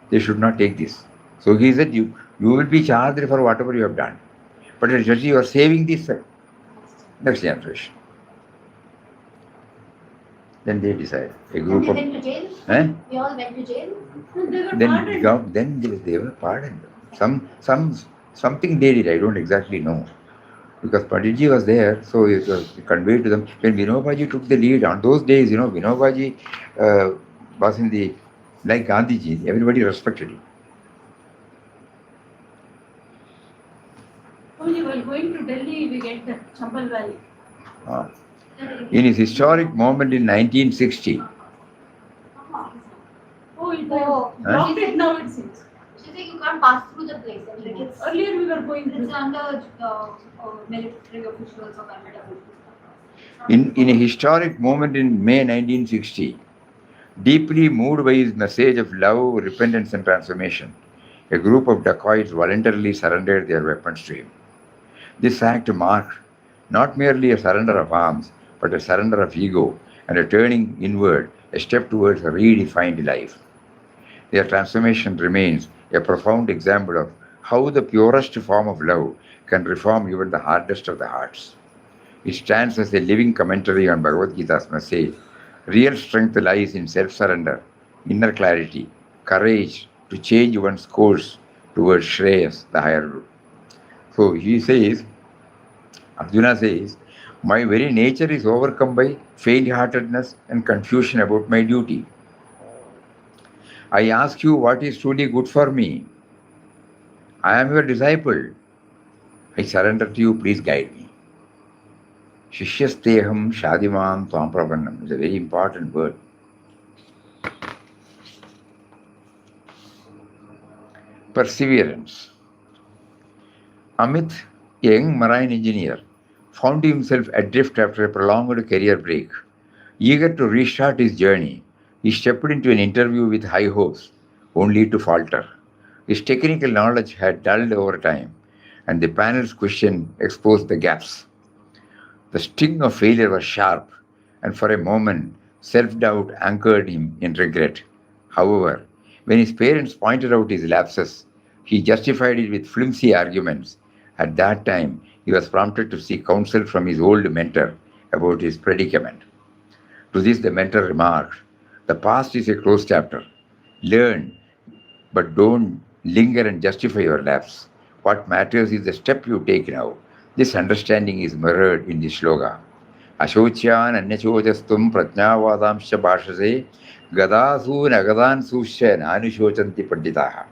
they should not take this. So he said, you will be charged for whatever you have done. But you are saving this next generation. Then they decided. A group of. We went to jail? We all went to jail? They were pardoned. Then they were pardoned. Some Something they did, I don't exactly know. Because Panditji was there, so it was conveyed to them. When Vinobaji took the lead, on those days, Vinobaji was in the, like Gandhiji, everybody respected him. Only while going to Delhi, we get the Chambal Valley. In his historic moment in 1960, Oh, it Oh. blocked it now, it seems. She said you can't pass through the place. Like it's Earlier we were going it's to. under military officials or government officials. in a historic moment in May 1960, deeply moved by his message of love, repentance, and transformation, a group of dacoits voluntarily surrendered their weapons to him. This act marked not merely a surrender of arms, but a surrender of ego and a turning inward, a step towards a redefined life. Their transformation remains a profound example of how the purest form of love can reform even the hardest of the hearts. It stands as a living commentary on Bhagavad Gita's message. Real strength lies in self-surrender, inner clarity, courage to change one's course towards Shreyas, the higher route. So he says, Arjuna says, my very nature is overcome by faint-heartedness and confusion about my duty. I ask you what is truly good for me. I am your disciple. I surrender to you, please guide me. Shishyasteham shadimam tvam prapannam is a very important word. Perseverance. Amit, a young marine engineer, found himself adrift after a prolonged career break. Eager to restart his journey, he stepped into an interview with high hopes, only to falter. His technical knowledge had dulled over time, and the panel's question exposed the gaps. The sting of failure was sharp, and for a moment, self-doubt anchored him in regret. However, when his parents pointed out his lapses, he justified it with flimsy arguments. At that time, he was prompted to seek counsel from his old mentor about his predicament. To this, the mentor remarked, the past is a closed chapter. Learn, but don't linger and justify your lapse. What matters is the step you take now. This understanding is mirrored in the shloka. Ashocyan anyachojastum prajnavadamsya bhashase gadasu nagadansusya nanushocanti panditaha.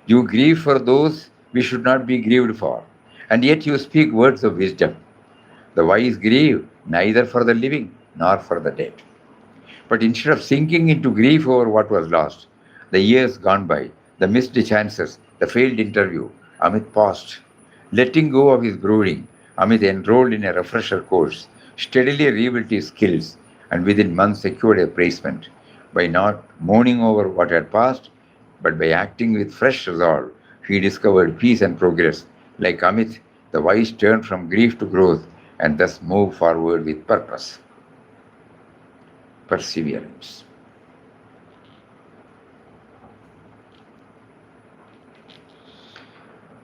You grieve for those we should not be grieved for, and yet you speak words of wisdom. The wise grieve neither for the living nor for the dead. But instead of sinking into grief over what was lost, the years gone by, the missed chances, the failed interview, Amit paused. Letting go of his brooding, Amit enrolled in a refresher course, steadily rebuilt his skills, and within months secured a placement. By not mourning over what had passed, but by acting with fresh resolve, he discovered peace and progress. Like Amit, the wise turned from grief to growth and thus moved forward with purpose. Perseverance.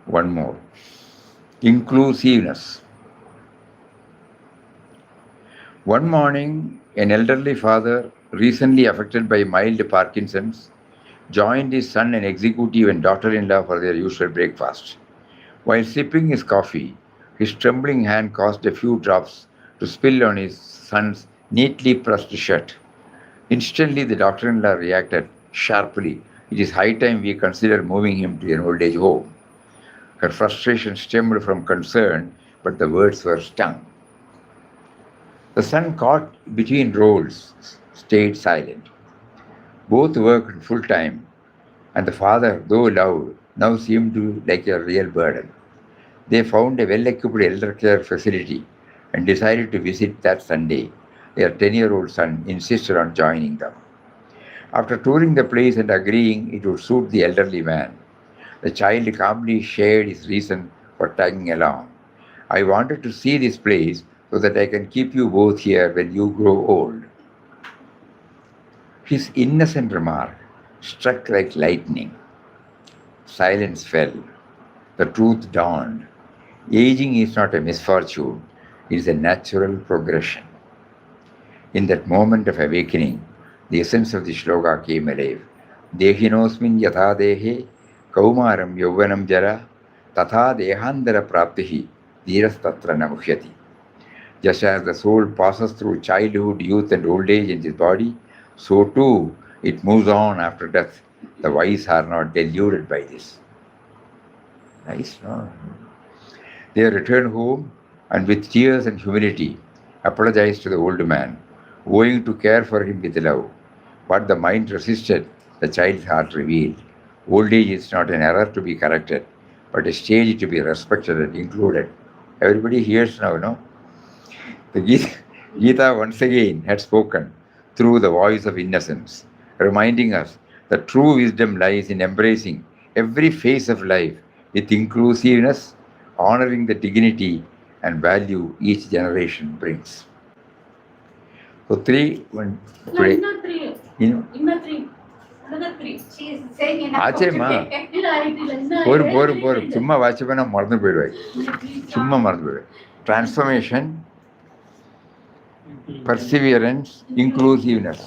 One more. Inclusiveness. One morning, an elderly father, recently affected by mild Parkinson's, joined his son and executive and daughter-in-law for their usual breakfast. While sipping his coffee, his trembling hand caused a few drops to spill on his son's neatly pressed shirt. Instantly, the daughter-in-law reacted sharply. It is high time we consider moving him to an old-age home. Her frustration stemmed from concern, but the words were stung. The son, caught between roles, stayed silent. Both worked full-time, and the father, though loved, now seemed to like a real burden. They found a well-equipped elder care facility and decided to visit that Sunday. Their 10-year-old son insisted on joining them. After touring the place and agreeing it would suit the elderly man, the child calmly shared his reason for tagging along. I wanted to see this place so that I can keep you both here when you grow old. His innocent remark struck like lightning. Silence fell. The truth dawned. Aging is not a misfortune, it is a natural progression. In that moment of awakening, the essence of the shloka came alive. Dehinosmin yatha dehe, kaumaram yauvanam jara, Tatha dehandara praptihi dhiras tatra na muhyati. Just as the soul passes through childhood, youth, and old age in this body, so too it moves on after death. The wise are not deluded by this. Nice, no? They return home and with tears and humility apologize to the old man, owing to care for him with love. What the mind resisted, the child's heart revealed. Old age is not an error to be corrected, but a stage to be respected and included. Everybody hears now, no? The Gita once again had spoken through the voice of innocence, reminding us that true wisdom lies in embracing every phase of life with inclusiveness, honoring the dignity and value each generation brings. So one No, today, inner three. you know, Inner three. Another three. She is saying in a ஆச்சேம்மா ஒரு சும்மா வாட்சப்ப நான் மறந்து போயிடுவேன் சும்மா மறந்து போயிடுவேன் transformation perseverance, inclusiveness.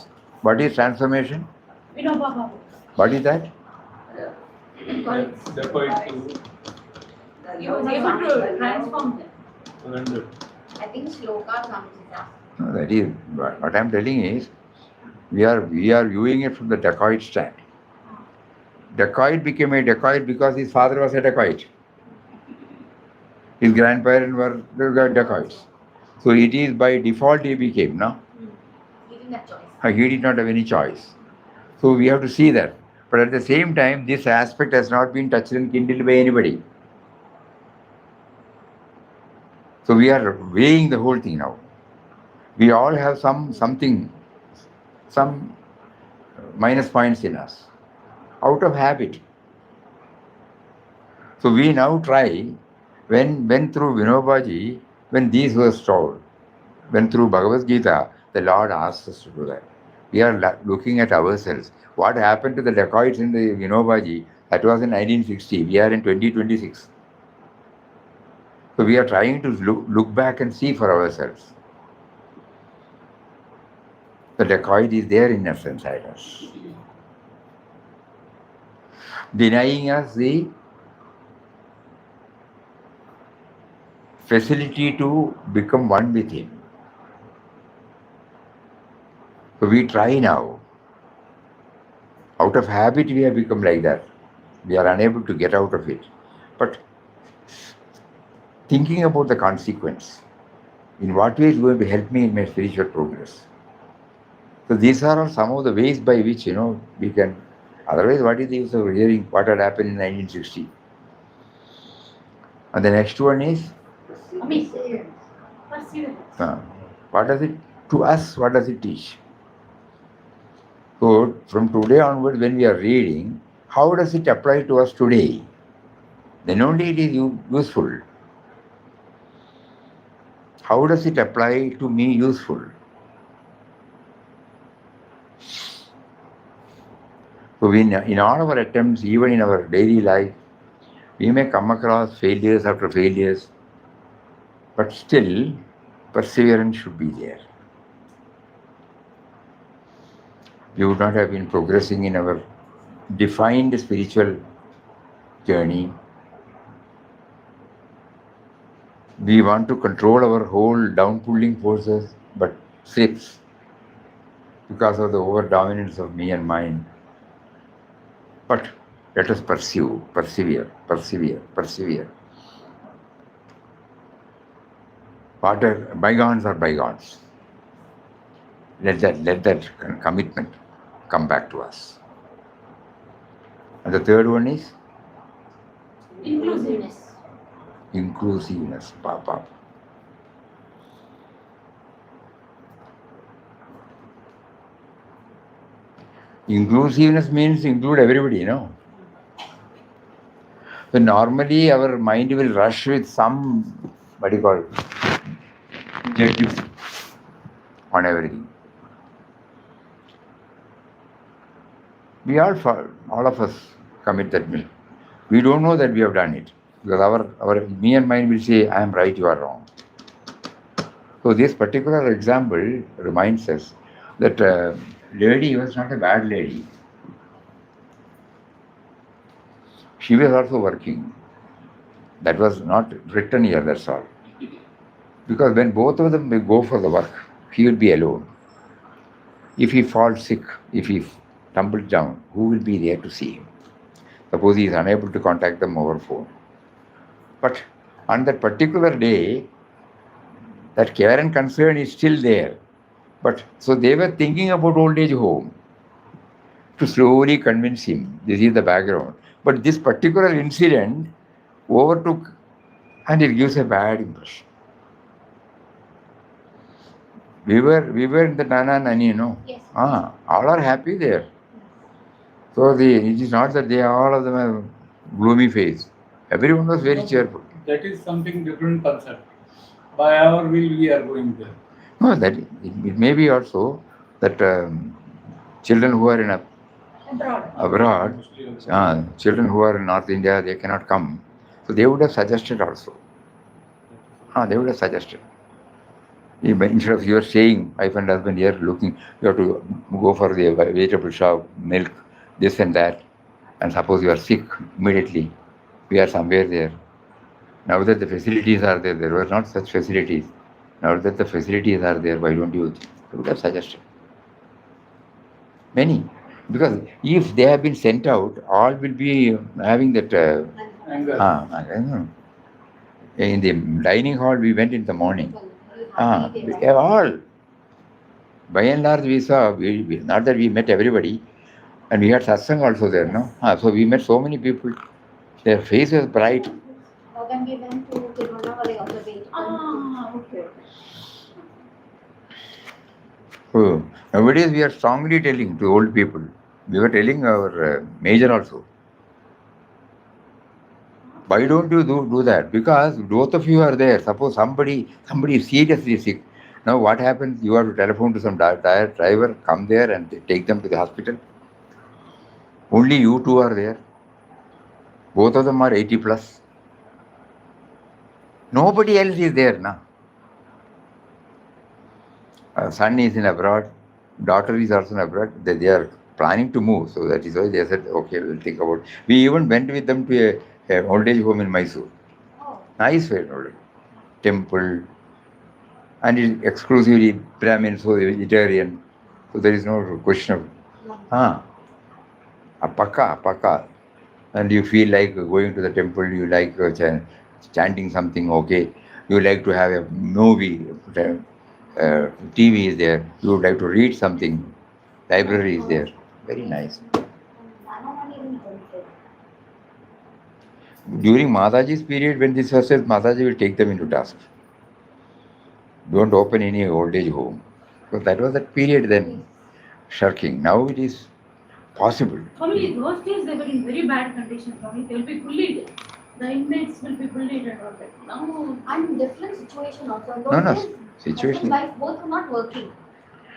What is transformation? What is that? He was able to transform them. I think Shloka comes in that. No, that is what I am telling is we are viewing it from the dacoit stand. Dacoit became a dacoit because his father was a dacoit. His grandparents were dacoits. So it is by default he became, no? He didn't have choice. He did not have any choice. So we have to see that. But at the same time, this aspect has not been touched and kindled by anybody. So we are weighing the whole thing now. We all have some minus points in us, out of habit. So we now try, when through Vinobaji, when these were told, when through Bhagavad Gita, the Lord asks us to do that. We are looking at ourselves. What happened to the dacoits in the Vinobaji? That was in 1960. We are in 2026. So we are trying to look back and see for ourselves. The dacoit is there in us inside us, denying us the facility to become one with Him. So we try now. Out of habit we have become like that. We are unable to get out of it. But thinking about the consequence, in what way is going to help me in my spiritual progress? So these are all some of the ways by which, we can, otherwise what is the use of hearing what had happened in 1960? And the next one is, what does it, to us, what does it teach? So from today onwards, when we are reading, how does it apply to us today? Then only it is useful. How does it apply to me useful? So in all our attempts, even in our daily life, we may come across failures after failures, but still perseverance should be there. We would not have been progressing in our defined spiritual journey. We want to control our whole down-pulling forces, but slips because of the over-dominance of me and mine. But let us persevere. Bygones are bygones. Let that commitment come back to us. And the third one is? Inclusiveness. Papa. Inclusiveness means include everybody, So normally our mind will rush with some, what do you call it, judgment on everything. We all of us commit that mistake. We don't know that we have done it. Because our me and mind will say, I am right, you are wrong. So this particular example reminds us that lady was not a bad lady. She was also working. That was not written here, that's all. Because when both of them will go for the work, he will be alone. If he falls sick, if he tumbles down, who will be there to see him? Suppose he is unable to contact them over phone. But on that particular day, that care and concern is still there. But so they were thinking about old age home to slowly convince him. This is the background. But this particular incident overtook and it gives a bad impression. We were in the Nana Nani, Yes. all are happy there. So it is not that all of them have gloomy face. Everyone was very cheerful. That is something different concept. By our will, we are going there. No, that it may be also that children who are in abroad, children who are in North India, they cannot come. So they would have suggested also. They would have suggested. Instead of you are staying, wife and husband here looking, you have to go for the vegetable shop, milk, this and that. And suppose you are sick immediately, we are somewhere there. Now that the facilities are there, there were not such facilities. Now that the facilities are there, why don't you? I would have suggested. Many. Because if they have been sent out, all will be having that. Anger. In the dining hall, we went in the morning. All. By and large, we saw, not that we met everybody, and we had Satsang also there, no? So we met so many people. Their face was bright. When we went to Tirunelveli also we Okay. So nowadays, we are strongly telling to old people. We were telling our major also. Why don't you do that? Because both of you are there. Suppose somebody is seriously sick. Now what happens? You have to telephone to some driver, come there and take them to the hospital. Only you two are there. Both of them are 80 plus. Nobody else is there now. Son is in abroad. Daughter is also in abroad. They are planning to move. So that is why they said, okay, we'll think about it. We even went with them to a old age home in Mysore. Nice way, temple. And it's exclusively Brahmin, so vegetarian. So there is no question of, Pakka. And you feel like going to the temple, you like chanting something, okay. You like to have a movie, TV is there. You would like to read something, library is there. Very nice. During Mataji's period, when this was said, Mataji will take them into task. Don't open any old age home. Because that was that period then, shirking. Now it is possible. Swamiji, those days they were in very bad condition, Swami. They will be bullied. The inmates will be bullied and all that. Now, I'm in different situation also. No, situation. Husband and wife both are not working.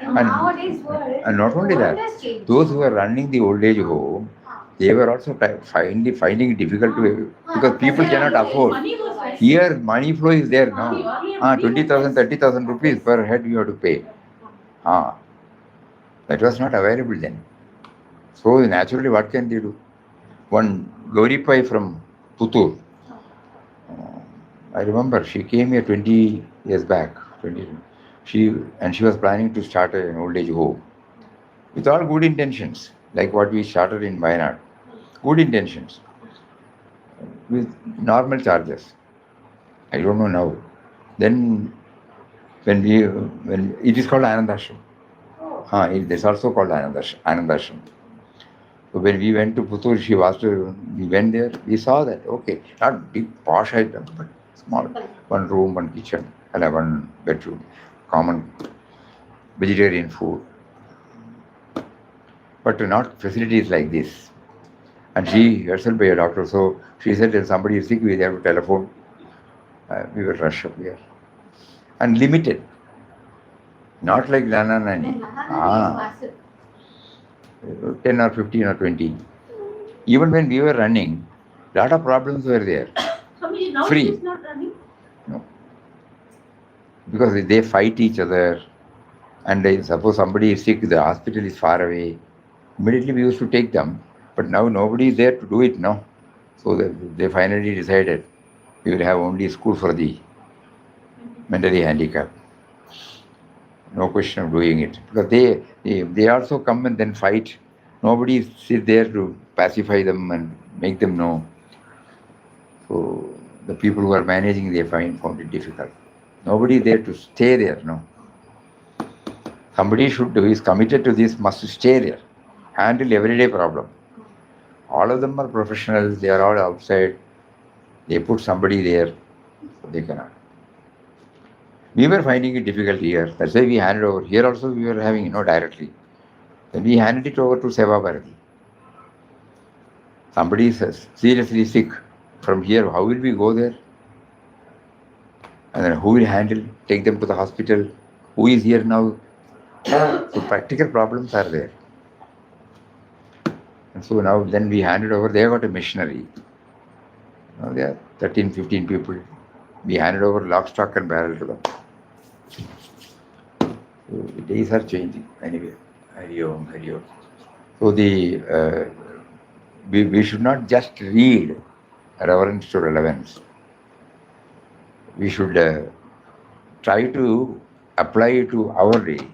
And- Nowadays world, And not only world that, has changed. those who are running the old age home, they were also finding it difficult to, because people cannot afford. money was very Here, money flow is there now. Earlier, 20,000, 30,000 rupees per head you have to pay. That was not available then. So naturally, what can they do? One Gauripai from Puttur, I remember she came here 20 years back. She was planning to start an old age home with all good intentions, like what we started in Wayanad. Good intentions with normal charges. I don't know now. Then when it is called Anandashram. It is also called Anandashram. So when we went to Puttur, we went there, we saw that, okay, not big posh item, but small. One room, one kitchen, and one bedroom, common vegetarian food. But not facilities like this. And she herself be a doctor, so she said if somebody is sick, we have to telephone. We will rush up here. And limited. Not like Nana Nani. Nana is massive. 10 or 15 or 20. Even when we were running, lot of problems were there. Swamiji, now Free. it is not running. No. Because they fight each other. And suppose somebody is sick, the hospital is far away. Immediately we used to take them. But now nobody is there to do it, no. So they finally decided We will have only school for the mentally handicapped. No question of doing it. Because they also come and then fight. Nobody is there to pacify them and make them know. So the people who are managing, they found it difficult. Nobody is there to stay there, no. Somebody who is committed to this must stay there, handle everyday problem. All of them are professionals, they are all outside. They put somebody there, so they cannot. We were finding it difficult here. That's why we handed over. Here also we were having, directly. Then we handed it over to Seva Bharati. Somebody is seriously sick from here. How will we go there? And then who will handle, take them to the hospital? Who is here now? So practical problems are there. And so now then we handed over, they got a missionary. Now there are 13, 15 people. We handed over lock, stock and barrel to them. So the days are changing anyway. Hari Om, Hari Om. So we should not just read reverence to relevance. We should try to apply it to our day.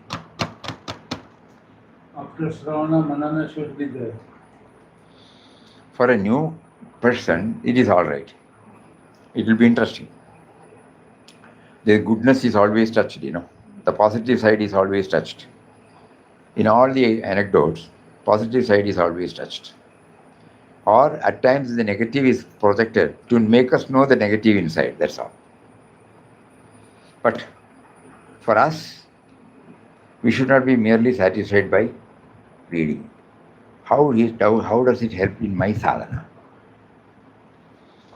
After Shravana, Manana should be there. For a new person, it is all right. It will be interesting. The goodness is always touched, The positive side is always touched. In all the anecdotes, positive side is always touched. Or at times the negative is projected to make us know the negative inside, that's all. But for us, we should not be merely satisfied by reading. How does it help in my sadhana?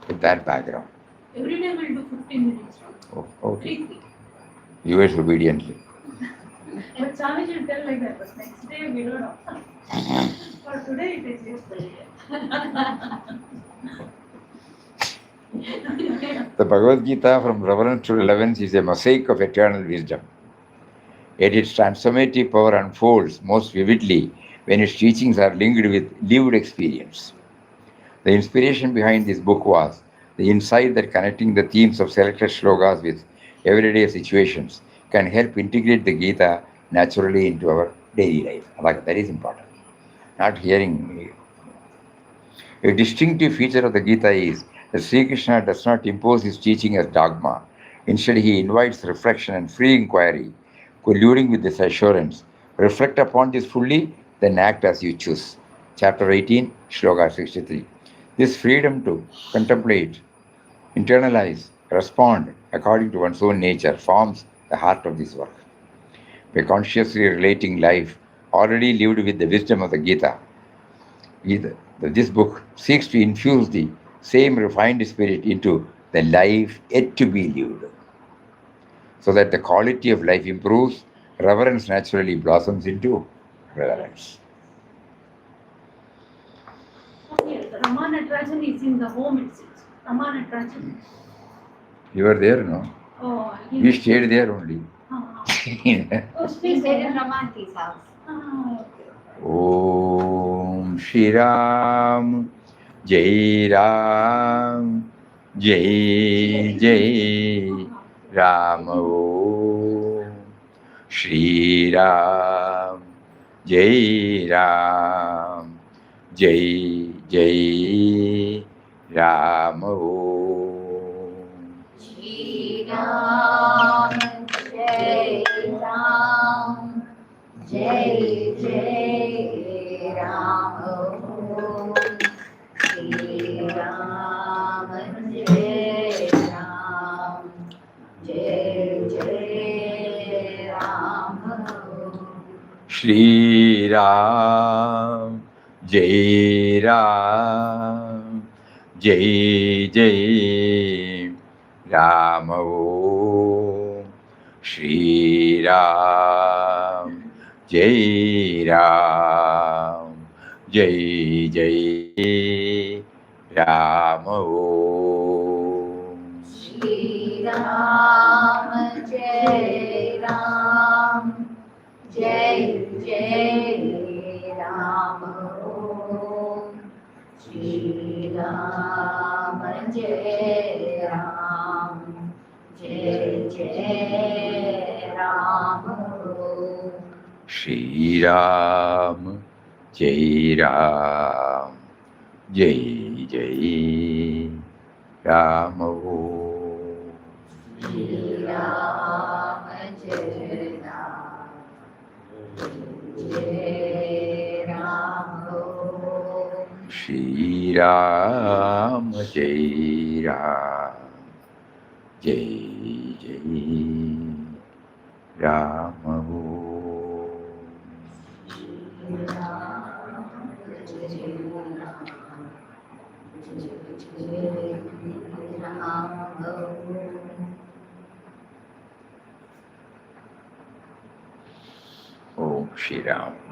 With that background. Every day we'll do 15 minutes. Oh, okay. Weekly. Yours obediently. But Swamiji will tell like that, but next day we don't know. For today it is useful. The Bhagavad Gita from reverence to relevance is a mosaic of eternal wisdom. Yet its transformative power unfolds most vividly when its teachings are linked with lived experience. The inspiration behind this book was the insight that connecting the themes of selected shlokas with everyday situations can help integrate the Gita naturally into our daily life. That is important. Not hearing. A distinctive feature of the Gita is that Sri Krishna does not impose his teaching as dogma. Instead, he invites reflection and free inquiry, colluding with this assurance. Reflect upon this fully, then act as you choose. Chapter 18, Shloka 63. This freedom to contemplate, internalize, respond according to one's own nature forms the heart of this work. By consciously relating life already lived with the wisdom of the Gita, this book seeks to infuse the same refined spirit into the life yet to be lived. So that the quality of life improves, reverence naturally blossoms into relevance. Yes, Raman attraction is in the home itself. Raman attraction. You were there, no? Oh, We stayed there only. Oh, We stayed in Ramanti's house. okay. Om Shri Ram, Jai Ram, Jai Jai Ram. Om Shri Ram, Jai Ram, Jai Jai Ram. Om Shri Ram, Jai Ram, Jai Jai Ram. Shri Ram, Jai Ram, Jai Jai Ram. Shri Ram, Jai Ram, Jai Jai Ram. Om Shri Ram, Jai Ram, Jai Jai Ram. Om Shri Ram, Jai Ram, Jai Jai Ram. Shri Ram, Jai Ram. Shri Ram, Jai Ram, Jai Jai Ram. Shri Ram, Jai Ram, Jai Jai Ram. Om Shri Ram.